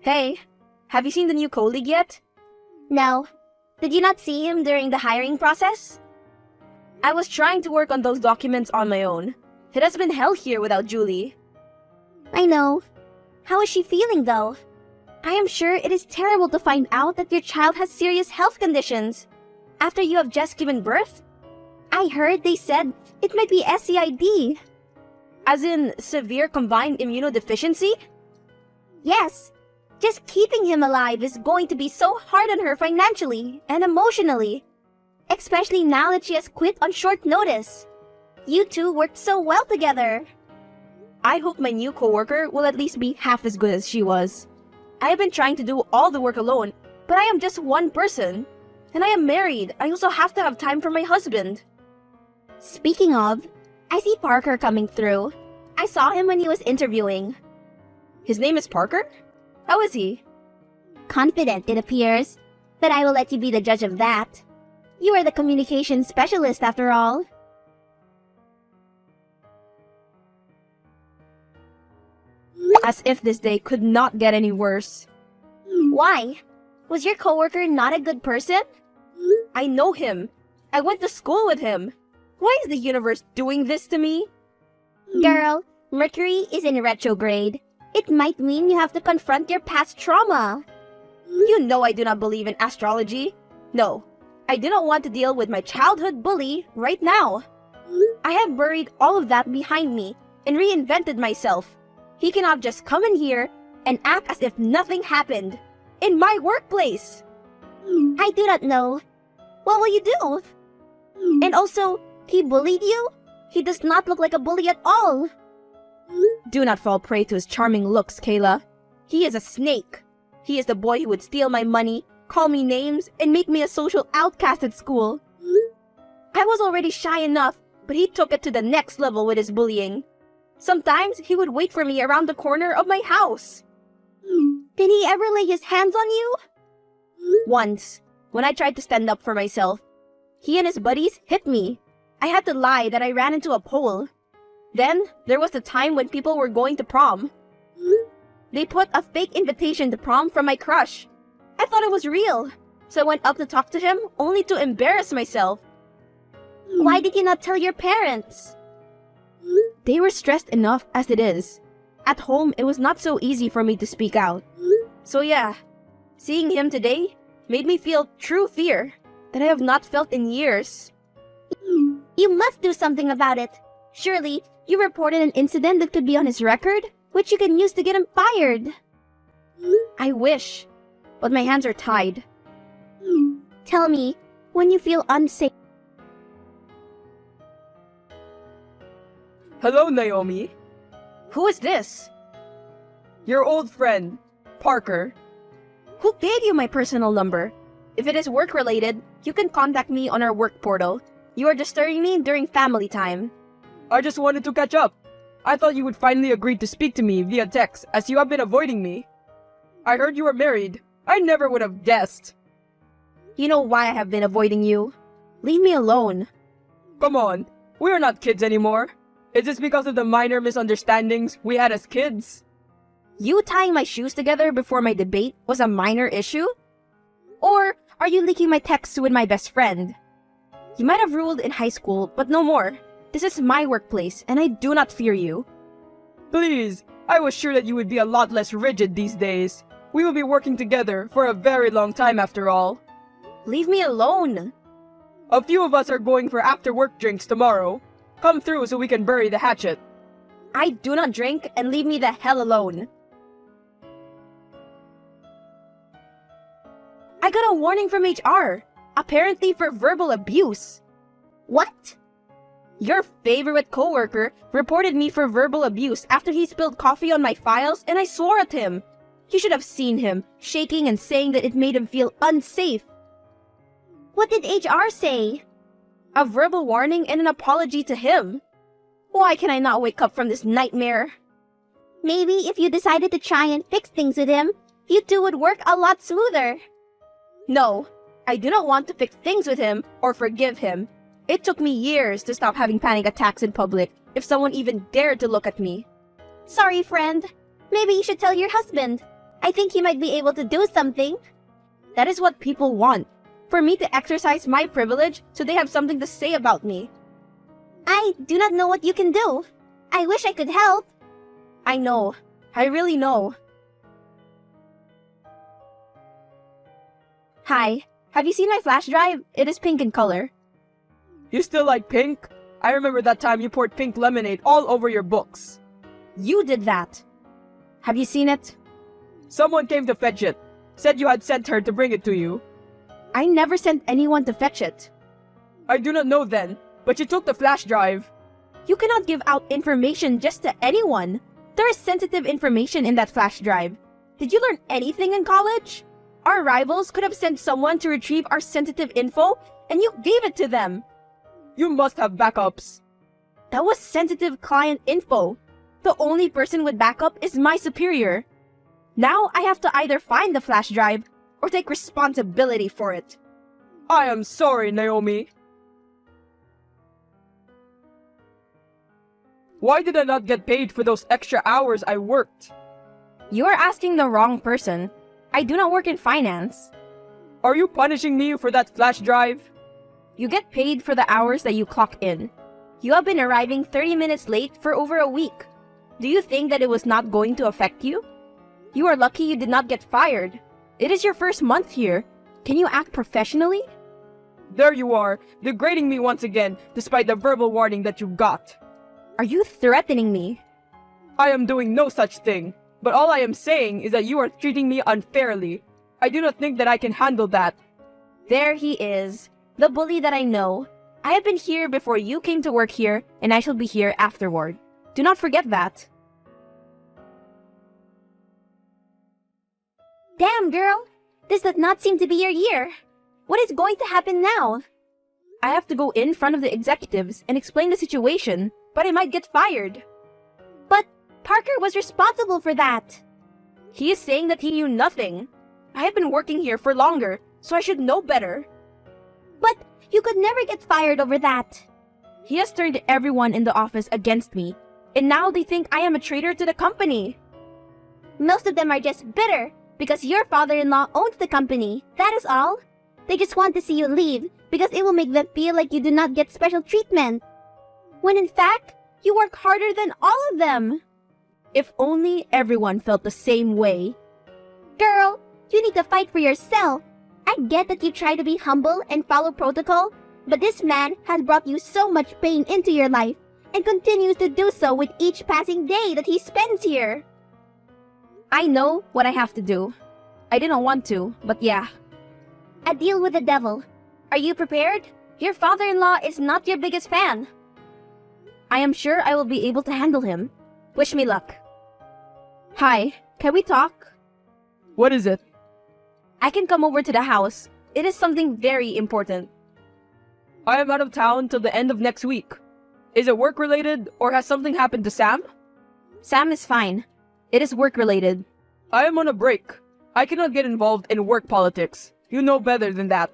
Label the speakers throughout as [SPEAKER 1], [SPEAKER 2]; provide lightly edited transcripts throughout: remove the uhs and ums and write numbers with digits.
[SPEAKER 1] Hey, have you seen the new colleague yet?
[SPEAKER 2] No. Did you not see him during the hiring process?
[SPEAKER 1] I was trying to work on those documents on my own. It has been hell here without Julie.
[SPEAKER 2] I know. How is she feeling though? I am sure it is terrible to find out that your child has serious health conditions after you have just given birth. I heard they said it might be SCID.
[SPEAKER 1] As in, severe combined immunodeficiency?
[SPEAKER 2] Yes. Just keeping him alive is going to be so hard on her financially and emotionally. Especially now that she has quit on short notice. You two worked so well together.
[SPEAKER 1] I hope my new coworker will at least be half as good as she was. I have been trying to do all the work alone, but I am just one person. And I am married. I also have to have time for my husband.
[SPEAKER 2] Speaking of, I see Parker coming through. I saw him when he was interviewing.
[SPEAKER 1] His name is Parker? How is he?
[SPEAKER 2] Confident, it appears. But I will let you be the judge of that. You are the communication specialist after all.
[SPEAKER 1] As if this day could not get any worse.
[SPEAKER 2] Why? Was your coworker not a good person?
[SPEAKER 1] I know him. I went to school with him. Why is the universe doing this to me?
[SPEAKER 2] Girl, Mercury is in retrograde. It might mean you have to confront your past trauma.
[SPEAKER 1] You know I do not believe in astrology. No, I do not want to deal with my childhood bully right now. I have buried all of that behind me and reinvented myself. He cannot just come in here and act as if nothing happened. In my workplace.
[SPEAKER 2] I do not know. What will you do? And also, he bullied you? He does not look like a bully at all.
[SPEAKER 1] Do not fall prey to his charming looks, Kayla. He is a snake. He is the boy who would steal my money, call me names, and make me a social outcast at school. I was already shy enough, but he took it to the next level with his bullying. Sometimes he would wait for me around the corner of my house.
[SPEAKER 2] Did he ever lay his hands on you?
[SPEAKER 1] Once, when I tried to stand up for myself, he and his buddies hit me. I had to lie that I ran into a pole. Then, there was the time when people were going to prom. They put a fake invitation to prom from my crush. I thought it was real, so I went up to talk to him only to embarrass myself.
[SPEAKER 2] Why did you not tell your parents?
[SPEAKER 1] They were stressed enough as it is. At home, it was not so easy for me to speak out. So yeah, seeing him today made me feel true fear that I have not felt in years.
[SPEAKER 2] You must do something about it. Surely, you reported an incident that could be on his record, which you can use to get him fired.
[SPEAKER 1] I wish, but my hands are tied.
[SPEAKER 2] Tell me, when you feel unsafe.
[SPEAKER 3] Hello, Naomi.
[SPEAKER 1] Who is this?
[SPEAKER 3] Your old friend, Parker.
[SPEAKER 1] Who gave you my personal number? If it is work-related, you can contact me on our work portal. You are disturbing me during family time.
[SPEAKER 3] I just wanted to catch up. I thought you would finally agree to speak to me via text, as you have been avoiding me. I heard you were married. I never would have guessed.
[SPEAKER 1] You know why I have been avoiding you. Leave me alone.
[SPEAKER 3] Come on, we are not kids anymore. Is this because of the minor misunderstandings we had as kids?
[SPEAKER 1] You tying my shoes together before my debate was a minor issue? Or are you leaking my texts with my best friend? You might have ruled in high school, but no more. This is my workplace, and I do not fear you.
[SPEAKER 3] Please, I was sure that you would be a lot less rigid these days. We will be working together for a very long time after all.
[SPEAKER 1] Leave me alone.
[SPEAKER 3] A few of us are going for after-work drinks tomorrow. Come through so we can bury the hatchet.
[SPEAKER 1] I do not drink, and leave me the hell alone. I got a warning from HR, apparently for verbal abuse.
[SPEAKER 2] What?
[SPEAKER 1] Your favorite coworker reported me for verbal abuse after he spilled coffee on my files and I swore at him. You should have seen him, shaking and saying that it made him feel unsafe.
[SPEAKER 2] What did HR say?
[SPEAKER 1] A verbal warning and an apology to him. Why can I not wake up from this nightmare?
[SPEAKER 2] Maybe if you decided to try and fix things with him, you two would work a lot smoother.
[SPEAKER 1] No, I do not want to fix things with him or forgive him. It took me years to stop having panic attacks in public, if someone even dared to look at me.
[SPEAKER 2] Sorry, friend. Maybe you should tell your husband. I think he might be able to do something.
[SPEAKER 1] That is what people want. For me to exercise my privilege so they have something to say about me.
[SPEAKER 2] I do not know what you can do. I wish I could help.
[SPEAKER 1] I know. I really know. Hi. Have you seen my flash drive? It is pink in color.
[SPEAKER 3] You still like pink? I remember that time you poured pink lemonade all over your books.
[SPEAKER 1] You did that. Have you seen it?
[SPEAKER 3] Someone came to fetch it. Said you had sent her to bring it to you.
[SPEAKER 1] I never sent anyone to fetch it.
[SPEAKER 3] I do not know then, but you took the flash drive.
[SPEAKER 1] You cannot give out information just to anyone. There is sensitive information in that flash drive. Did you learn anything in college? Our rivals could have sent someone to retrieve our sensitive info, and you gave it to them.
[SPEAKER 3] You must have backups.
[SPEAKER 1] That was sensitive client info. The only person with backup is my superior. Now I have to either find the flash drive or take responsibility for it.
[SPEAKER 3] I am sorry, Naomi. Why did I not get paid for those extra hours I worked?
[SPEAKER 1] You are asking the wrong person. I do not work in finance.
[SPEAKER 3] Are you punishing me for that flash drive?
[SPEAKER 1] You get paid for the hours that you clock in. You have been arriving 30 minutes late for over a week. Do you think that it was not going to affect you? You are lucky you did not get fired. It is your first month here. Can you act professionally?
[SPEAKER 3] There you are, degrading me once again, despite the verbal warning that you got.
[SPEAKER 1] Are you threatening me?
[SPEAKER 3] I am doing no such thing, but all I am saying is that you are treating me unfairly. I do not think that I can handle that.
[SPEAKER 1] There he is, the bully that I know. I have been here before you came to work here, and I shall be here afterward. Do not forget that.
[SPEAKER 2] Damn, girl. This does not seem to be your year. What is going to happen now?
[SPEAKER 1] I have to go in front of the executives and explain the situation, but I might get fired.
[SPEAKER 2] But Parker was responsible for that.
[SPEAKER 1] He is saying that he knew nothing. I have been working here for longer, so I should know better.
[SPEAKER 2] But you could never get fired over that.
[SPEAKER 1] He has turned everyone in the office against me, and now they think I am a traitor to the company.
[SPEAKER 2] Most of them are just bitter because your father-in-law owns the company. That is all. They just want to see you leave because it will make them feel like you do not get special treatment. When in fact, you work harder than all of them.
[SPEAKER 1] If only everyone felt the same way.
[SPEAKER 2] Girl, you need to fight for yourself. I get that you try to be humble and follow protocol, but this man has brought you so much pain into your life and continues to do so with each passing day that he spends here.
[SPEAKER 1] I know what I have to do. I didn't want to, but yeah.
[SPEAKER 2] A deal with the devil. Are you prepared? Your father-in-law is not your biggest fan.
[SPEAKER 1] I am sure I will be able to handle him. Wish me luck. Hi, can we talk?
[SPEAKER 3] What is it?
[SPEAKER 1] I can come over to the house. It is something very important.
[SPEAKER 3] I am out of town till the end of next week. Is it work-related, or has something happened to Sam?
[SPEAKER 1] Sam is fine. It is work-related.
[SPEAKER 3] I am on a break. I cannot get involved in work politics. You know better than that.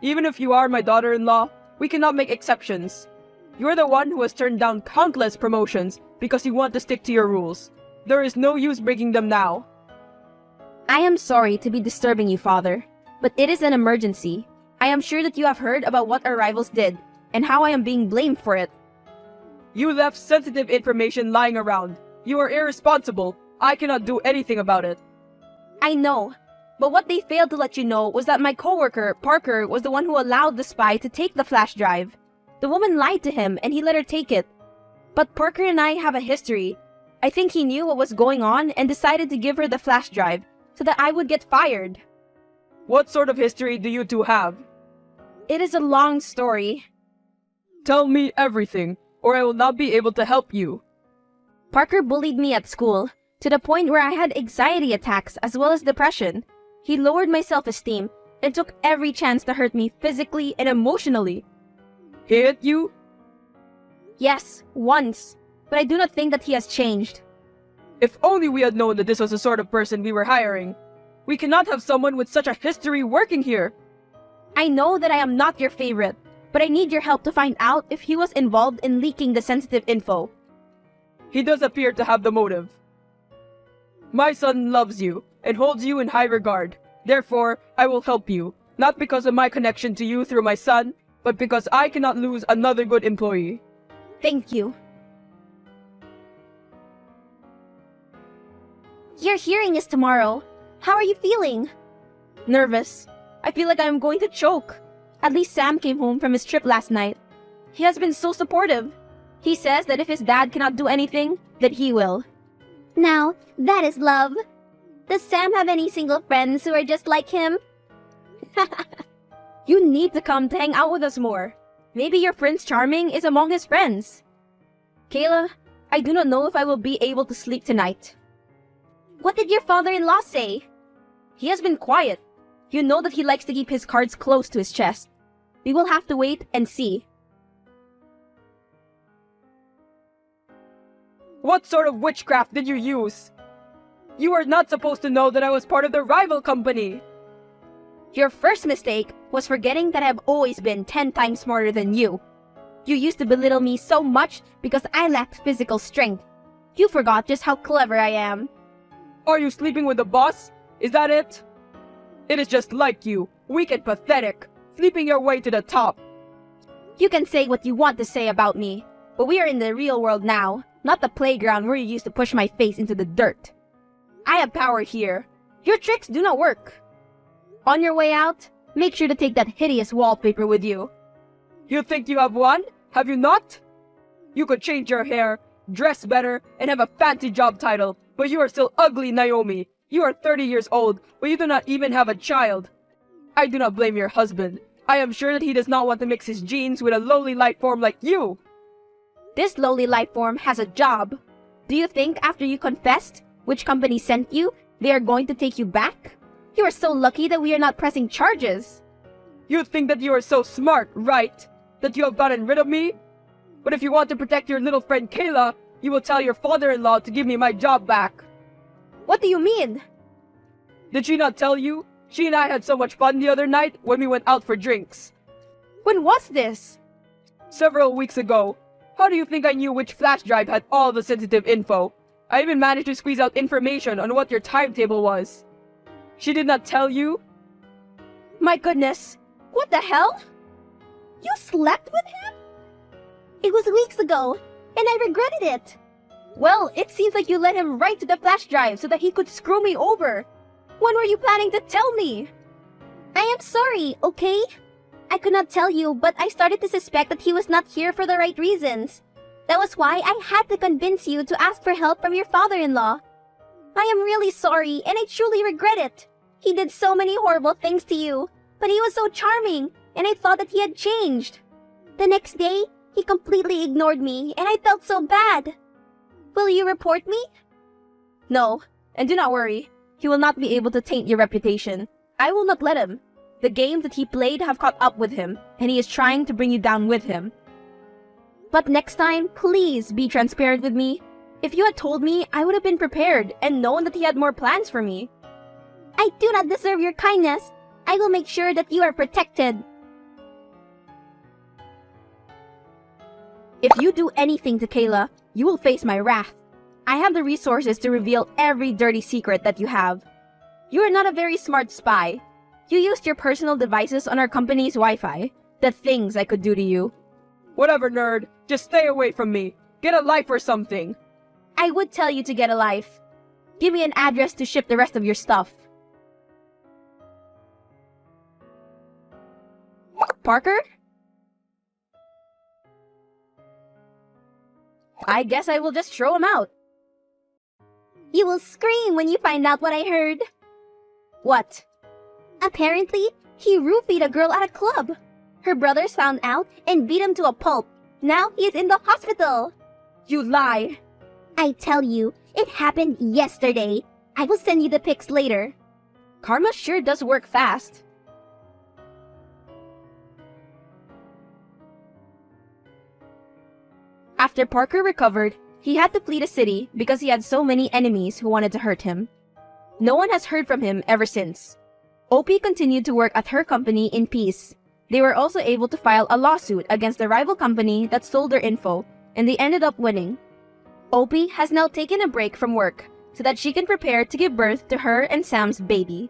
[SPEAKER 3] Even if you are my daughter-in-law, we cannot make exceptions. You're the one who has turned down countless promotions because you want to stick to your rules. There is no use breaking them now.
[SPEAKER 1] I am sorry to be disturbing you, Father, but it is an emergency. I am sure that you have heard about what our rivals did, and how I am being blamed for it.
[SPEAKER 3] You left sensitive information lying around. You are irresponsible. I cannot do anything about it.
[SPEAKER 1] I know, but what they failed to let you know was that my coworker, Parker, was the one who allowed the spy to take the flash drive. The woman lied to him and he let her take it. But Parker and I have a history. I think he knew what was going on and decided to give her the flash drive so that I would get fired.
[SPEAKER 3] What sort of history do you two have?
[SPEAKER 1] It is a long story.
[SPEAKER 3] Tell me everything, or I will not be able to help you.
[SPEAKER 1] Parker bullied me at school, to the point where I had anxiety attacks as well as depression. He lowered my self-esteem and took every chance to hurt me physically and emotionally.
[SPEAKER 3] He hit you?
[SPEAKER 1] Yes, once, but I do not think that he has changed.
[SPEAKER 3] If only we had known that this was the sort of person we were hiring. We cannot have someone with such a history working here.
[SPEAKER 1] I know that I am not your favorite, but I need your help to find out if he was involved in leaking the sensitive info.
[SPEAKER 3] He does appear to have the motive. My son loves you, and holds you in high regard. Therefore, I will help you, not because of my connection to you through my son, but because I cannot lose another good employee.
[SPEAKER 1] Thank you.
[SPEAKER 2] Your hearing is tomorrow. How are you feeling?
[SPEAKER 1] Nervous. I feel like I'm going to choke. At least Sam came home from his trip last night. He has been so supportive. He says that if his dad cannot do anything, that he will.
[SPEAKER 2] Now, that is love. Does Sam have any single friends who are just like him?
[SPEAKER 1] You need to come to hang out with us more. Maybe your Prince Charming is among his friends. Kayla, I do not know if I will be able to sleep tonight.
[SPEAKER 2] What did your father-in-law say?
[SPEAKER 1] He has been quiet. You know that he likes to keep his cards close to his chest. We will have to wait and see.
[SPEAKER 3] What sort of witchcraft did you use? You were not supposed to know that I was part of the rival company.
[SPEAKER 1] Your first mistake was forgetting that I have always been 10 times smarter than you. You used to belittle me so much because I lacked physical strength. You forgot just how clever I am.
[SPEAKER 3] Are you sleeping with the boss? Is that it? It is just like you, weak and pathetic, sleeping your way to the top.
[SPEAKER 1] You can say what you want to say about me, but we are in the real world now, not the playground where you used to push my face into the dirt. I have power here. Your tricks do not work. On your way out, make sure to take that hideous wallpaper with you.
[SPEAKER 3] You think you have won? Have you not? You could change your hair, dress better, and have a fancy job title, but you are still ugly, Naomi. You are 30 years old, but you do not even have a child. I do not blame your husband. I am sure that he does not want to mix his genes with a lowly life form like you.
[SPEAKER 1] This lowly life form has a job. Do you think after you confessed which company sent you, they are going to take you back? You are so lucky that we are not pressing charges.
[SPEAKER 3] You think that you are so smart, right? That you have gotten rid of me? But if you want to protect your little friend Kayla, you will tell your father-in-law to give me my job back.
[SPEAKER 1] What do you mean?
[SPEAKER 3] Did she not tell you? She and I had so much fun the other night when we went out for drinks.
[SPEAKER 1] When was this?
[SPEAKER 3] Several weeks ago. How do you think I knew which flash drive had all the sensitive info? I even managed to squeeze out information on what your timetable was. She did not tell you?
[SPEAKER 1] My goodness. What the hell?
[SPEAKER 2] You slept with him? It was weeks ago, and I regretted it.
[SPEAKER 1] Well, it seems like you let him right to the flash drive so that he could screw me over. When were you planning to tell me?
[SPEAKER 2] I am sorry, okay? I could not tell you, but I started to suspect that he was not here for the right reasons. That was why I had to convince you to ask for help from your father-in-law. I am really sorry, and I truly regret it. He did so many horrible things to you, but he was so charming, and I thought that he had changed. The next day, he completely ignored me, and I felt so bad. Will you report me?
[SPEAKER 1] No, and do not worry. He will not be able to taint your reputation. I will not let him. The game that he played have caught up with him, and he is trying to bring you down with him. But next time, please be transparent with me. If you had told me, I would have been prepared and known that he had more plans for me.
[SPEAKER 2] I do not deserve your kindness. I will make sure that you are protected.
[SPEAKER 1] If you do anything to Kayla, you will face my wrath. I have the resources to reveal every dirty secret that you have. You are not a very smart spy. You used your personal devices on our company's Wi-Fi. The things I could do to you.
[SPEAKER 3] Whatever, nerd. Just stay away from me. Get a life or something.
[SPEAKER 1] I would tell you to get a life. Give me an address to ship the rest of your stuff. Parker? I guess I will just throw him out.
[SPEAKER 2] You will scream when you find out what I heard.
[SPEAKER 1] What?
[SPEAKER 2] Apparently, he roofied a girl at a club. Her brothers found out and beat him to a pulp. Now he is in the hospital.
[SPEAKER 1] You lie.
[SPEAKER 2] I tell you, it happened yesterday. I will send you the pics later.
[SPEAKER 1] Karma sure does work fast. After Parker recovered, he had to flee the city because he had so many enemies who wanted to hurt him. No one has heard from him ever since. Opie continued to work at her company in peace. They were also able to file a lawsuit against the rival company that sold their info, and they ended up winning. Opie has now taken a break from work so that she can prepare to give birth to her and Sam's baby.